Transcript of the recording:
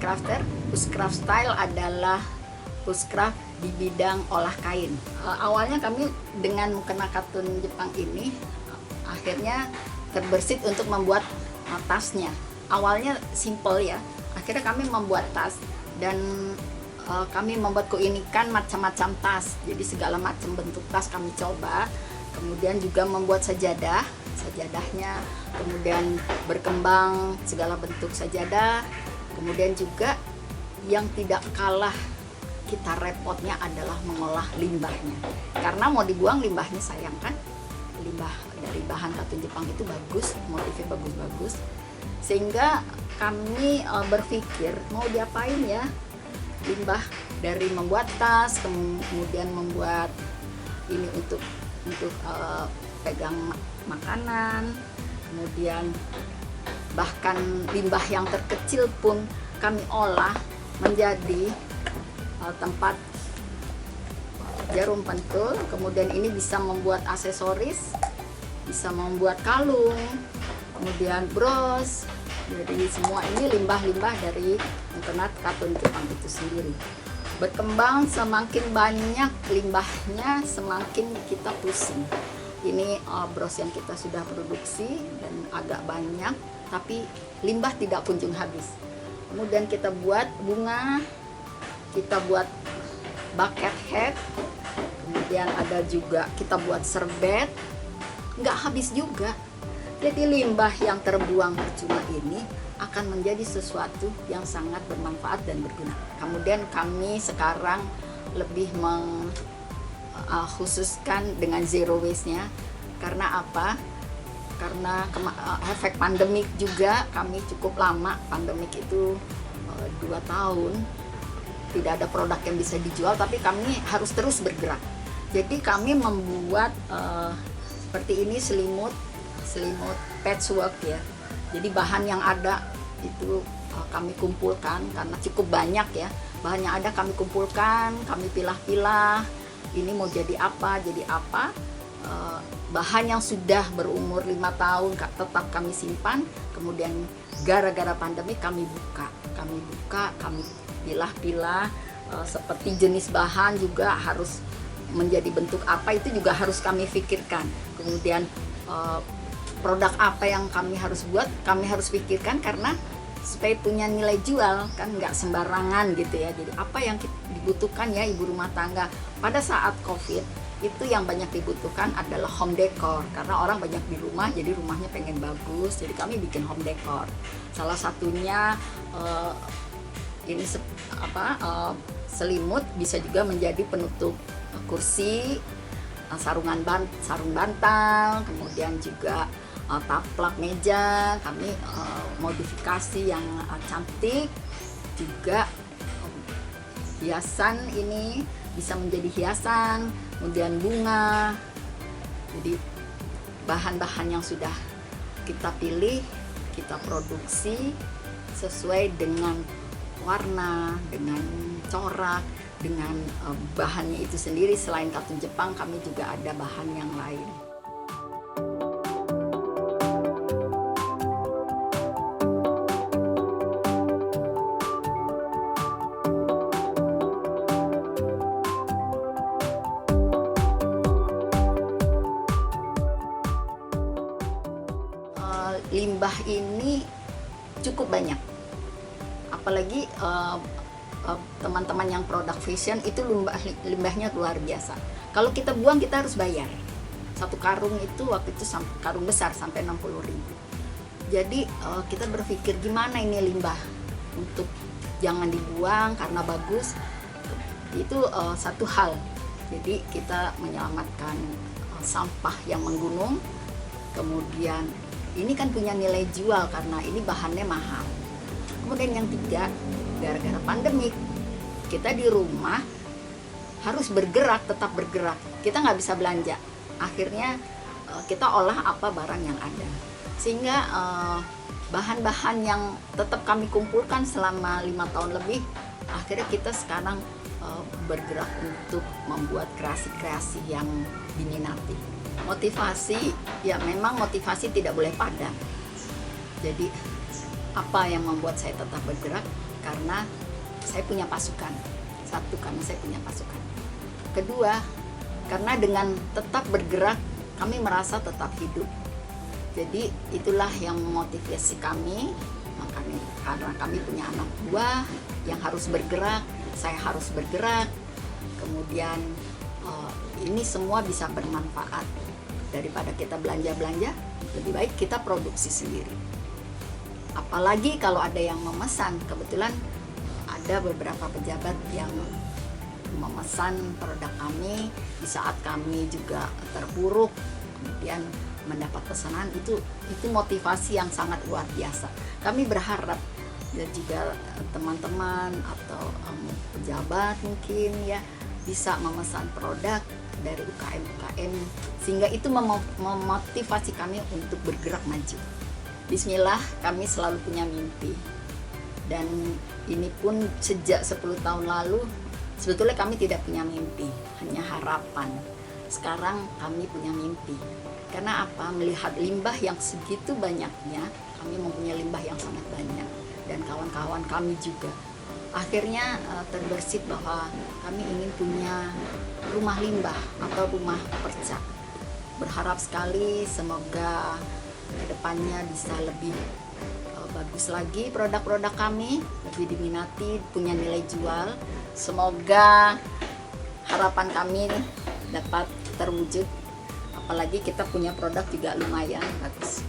crafter. Pushcraft Style adalah pushcraft di bidang olah kain. Awalnya kami dengan mukena katun Jepang ini akhirnya terbersit untuk membuat tasnya. Awalnya simple ya, akhirnya kami membuat tas dan kami membuat keunikan macam-macam tas. Jadi segala macam bentuk tas kami coba. Kemudian juga membuat sajadahnya, kemudian berkembang segala bentuk sajadah. Kemudian juga yang tidak kalah kita repotnya adalah mengolah limbahnya, karena mau dibuang limbahnya sayang kan. Limbah dari bahan katun Jepang itu bagus, motifnya bagus-bagus, sehingga kami berpikir mau diapain ya limbah dari membuat tas, kemudian membuat ini untuk pegang makanan, kemudian bahkan limbah yang terkecil pun kami olah menjadi tempat jarum pentul. Kemudian ini bisa membuat aksesoris, bisa membuat kalung, kemudian bros. Jadi semua ini limbah-limbah dari mukena katun Jepang itu sendiri. Berkembang semakin banyak limbahnya, semakin kita pusing. Ini bros yang kita sudah produksi dan agak banyak, tapi limbah tidak kunjung habis. Kemudian kita buat bunga, kita buat bucket hat, kemudian ada juga kita buat serbet, nggak habis juga. Jadi limbah yang terbuang percuma ini akan menjadi sesuatu yang sangat bermanfaat dan berguna. Kemudian kami sekarang lebih mengkhususkan dengan zero waste-nya. Karena apa? Karena efek pandemik juga, kami cukup lama, pandemik itu 2 tahun. Tidak ada produk yang bisa dijual, tapi kami harus terus bergerak. Jadi kami membuat seperti ini selimut patchwork ya. Jadi bahan yang ada itu kami kumpulkan karena cukup banyak ya. Bahan yang ada kami kumpulkan, kami pilah-pilah. Ini mau jadi apa? Bahan yang sudah berumur 5 tahun tetap kami simpan. Kemudian gara-gara pandemi kami buka, kami pilah-pilah, seperti jenis bahan juga harus menjadi bentuk apa, itu juga harus kami pikirkan. Kemudian produk apa yang kami harus buat, kami harus pikirkan karena supaya punya nilai jual kan, nggak sembarangan gitu ya. Jadi apa yang dibutuhkan ya ibu rumah tangga pada saat COVID itu, yang banyak dibutuhkan adalah home decor, karena orang banyak di rumah, jadi rumahnya pengen bagus, jadi kami bikin home decor. Salah satunya ini selimut, bisa juga menjadi penutup kursi, sarung bantal, kemudian juga taplak meja. Kami modifikasi yang cantik. Juga hiasan ini bisa menjadi hiasan, kemudian bunga. Jadi bahan-bahan yang sudah kita pilih, kita produksi sesuai dengan warna, dengan corak, dengan bahannya itu sendiri. Selain katun Jepang, kami juga ada bahan yang lain. Limbah ini cukup banyak, apalagi teman-teman yang produk fashion itu limbahnya luar biasa. Kalau kita buang kita harus bayar. Satu karung itu waktu itu karung besar sampai 60.000. Jadi kita berpikir gimana ini limbah untuk jangan dibuang karena bagus. Itu satu hal. Jadi kita menyelamatkan sampah yang menggunung. Kemudian ini kan punya nilai jual karena ini bahannya mahal. Kemudian yang tiga, gara-gara pandemik kita di rumah harus bergerak, tetap bergerak. Kita nggak bisa belanja. Akhirnya kita olah apa barang yang ada. Sehingga bahan-bahan yang tetap kami kumpulkan selama 5 tahun lebih, akhirnya kita sekarang bergerak untuk membuat kreasi-kreasi yang diminati. Motivasi, ya memang motivasi tidak boleh padam. Jadi apa yang membuat saya tetap bergerak? karena saya punya pasukan. Satu, karena saya punya pasukan. Kedua, karena dengan tetap bergerak kami merasa tetap hidup. Jadi itulah yang memotivasi kami. Makanya karena kami punya anak buah yang harus bergerak, saya harus bergerak. Kemudian ini semua bisa bermanfaat. Daripada kita belanja-belanja, lebih baik kita produksi sendiri. Apalagi kalau ada yang memesan. Kebetulan ada beberapa pejabat yang memesan produk kami di saat kami juga terpuruk, kemudian mendapat pesanan. Itu motivasi yang sangat luar biasa. Kami berharap jika teman-teman atau pejabat mungkin ya bisa memesan produk dari UKM sehingga itu memotivasi kami untuk bergerak maju. Bismillah, kami selalu punya mimpi, dan ini pun sejak 10 tahun lalu sebetulnya kami tidak punya mimpi, hanya harapan. Sekarang kami punya mimpi. Karena apa? Melihat limbah yang segitu banyaknya, kami mempunyai limbah yang sangat banyak, dan kawan-kawan kami juga. Akhirnya terbersit bahwa kami ingin punya rumah limbah atau rumah perca. Berharap sekali semoga kedepannya bisa lebih bagus lagi produk-produk kami, lebih diminati, punya nilai jual. Semoga harapan kami dapat terwujud, apalagi kita punya produk juga lumayan bagus.